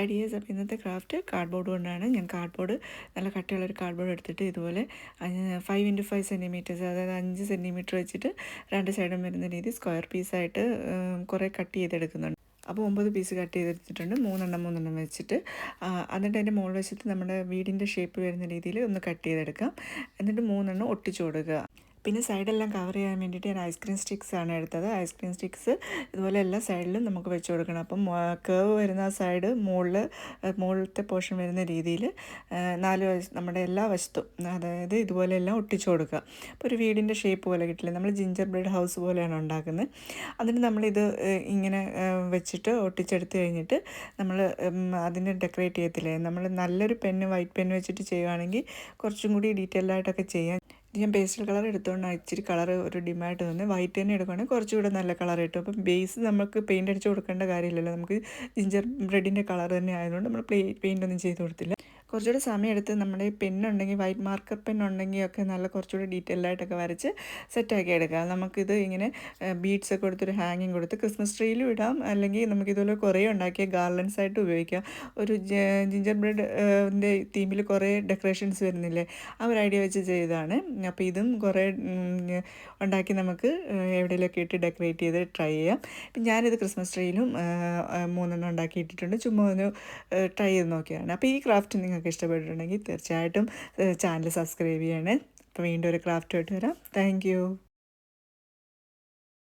Ideas. അപ്പോൾ ഇന്നത്തെ craft cardboard കൊണ്ടാണ്. ഞാൻ കാർഡ്ബോർഡ് നല്ല കട്ടിയുള്ളൊരു കാർഡ്ബോർഡ് എടുത്തിട്ട് ഇതുപോലെ 5x5 സെൻറ്റിമീറ്റേഴ്സ്, അതായത് 5 സെൻറ്റിമീറ്റർ വെച്ചിട്ട് രണ്ട് സൈഡും വരുന്ന രീതി സ്ക്വയർ പീസായിട്ട് കുറേ കട്ട് ചെയ്തെടുക്കുന്നുണ്ട്. അപ്പോൾ 9 പീസ് കട്ട് ചെയ്തെടുത്തിട്ടുണ്ട്, മൂന്നെണ്ണം വെച്ചിട്ട്. എന്നിട്ട് അതിൻ്റെ മുകൾ വശത്ത് നമ്മുടെ വീടിൻ്റെ ഷേപ്പ് വരുന്ന രീതിയിൽ ഒന്ന് കട്ട് ചെയ്തെടുക്കാം. എന്നിട്ട് 3 ഒട്ടിച്ചു കൊടുക്കുക. പിന്നെ സൈഡെല്ലാം കവർ ചെയ്യാൻ വേണ്ടിയിട്ട് ഞാൻ ഐസ്ക്രീം സ്റ്റിക്സ് ആണ് എടുത്തത്. ഐസ്ക്രീം സ്റ്റിക്സ് ഇതുപോലെ എല്ലാ സൈഡിലും നമുക്ക് വെച്ച് കൊടുക്കണം. അപ്പം കേവ് വരുന്ന സൈഡ് മുകളിലത്തെ പോർഷൻ വരുന്ന രീതിയിൽ 4 നമ്മുടെ എല്ലാ വശത്തും, അതായത് ഇതുപോലെ എല്ലാം ഒട്ടിച്ചു കൊടുക്കുക. അപ്പോൾ ഒരു വീടിൻ്റെ ഷേപ്പ് പോലെ കിട്ടില്ല, നമ്മൾ ജിഞ്ചർ ബ്രെഡ് ഹൗസ് പോലെയാണ് ഉണ്ടാക്കുന്നത്. എന്നിട്ട് നമ്മളിത് ഇങ്ങനെ വെച്ചിട്ട് ഒട്ടിച്ചെടുത്ത് കഴിഞ്ഞിട്ട് നമ്മൾ അതിനെ ഡെക്കറേറ്റ് ചെയ്യത്തില്ലേ, നമ്മൾ നല്ലൊരു വൈറ്റ് പെന്ന് വെച്ചിട്ട് ചെയ്യുകയാണെങ്കിൽ കുറച്ചും കൂടി ഡീറ്റെയിൽഡായിട്ടൊക്കെ ചെയ്യാം. ഞാൻ പേസ്റ്റൽ കളർ എടുത്തുകൊണ്ടാണ് ഇച്ചിരി കളർ ഒരു ഡിമായിട്ട് തോന്നി. വൈറ്റ് തന്നെ എടുക്കുകയാണെങ്കിൽ കുറച്ചുകൂടെ നല്ല കളർ കിട്ടും. അപ്പം ബേസ് നമുക്ക് പെയിൻ്റ് അടിച്ച് കൊടുക്കേണ്ട കാര്യമില്ലല്ലോ, നമുക്ക് ജിഞ്ചർ ബ്രെഡിൻ്റെ കളർ തന്നെ ആയതുകൊണ്ട് നമ്മൾ പെയിൻ്റ് ഒന്നും ചെയ്ത് കൊടുത്തില്ല. കുറച്ചുകൂടെ സമയമെടുത്ത് നമ്മുടെ പെന്നുണ്ടെങ്കിൽ, വൈറ്റ് മാർക്കർ പെന്നുണ്ടെങ്കിൽ ഒക്കെ നല്ല കുറച്ചുകൂടി ഡീറ്റെയിൽഡായിട്ടൊക്കെ വരച്ച് സെറ്റാക്കി എടുക്കാം. നമുക്കിത് ഇങ്ങനെ ബീഡ്സൊക്കെ കൊടുത്തൊരു ഹാങ്ങിങ് കൊടുത്ത് ക്രിസ്മസ് ട്രീയിലും ഇടാം, അല്ലെങ്കിൽ നമുക്കിതുപോലെ കുറേ ഉണ്ടാക്കിയ ഗാർലൻസ് ആയിട്ട് ഉപയോഗിക്കാം. ഒരു ജിഞ്ചർ ബ്രെഡിൻ്റെ തീമിൽ കുറേ ഡെക്കറേഷൻസ് വരുന്നില്ലേ, ആ ഒരു ഐഡിയ വെച്ച് ചെയ്തതാണ്. അപ്പോൾ ഇതും കുറേ ഉണ്ടാക്കി നമുക്ക് എവിടെയെങ്കിലുമൊക്കെ ഇട്ട് ഡെക്കറേറ്റ് ചെയ്ത് ട്രൈ ചെയ്യാം. ഇപ്പം ഞാനിത് ക്രിസ്മസ് ട്രീയിലും 3 ഉണ്ടാക്കി ഇട്ടിട്ടുണ്ട്. ചുമ്മാ ഒന്ന് ട്രൈ ചെയ്ത് നോക്കിയാണ്. അപ്പോൾ ഈ ക്രാഫ്റ്റ് നിങ്ങൾക്ക് ഇഷ്ടപ്പെട്ടിട്ടുണ്ടെങ്കിൽ തീർച്ചയായിട്ടും ചാനൽ സബ്സ്ക്രൈബ് ചെയ്യണേ. അപ്പോൾ വീണ്ടും ഒരു ക്രാഫ്റ്റുമായിട്ട് വരാം. Thank you.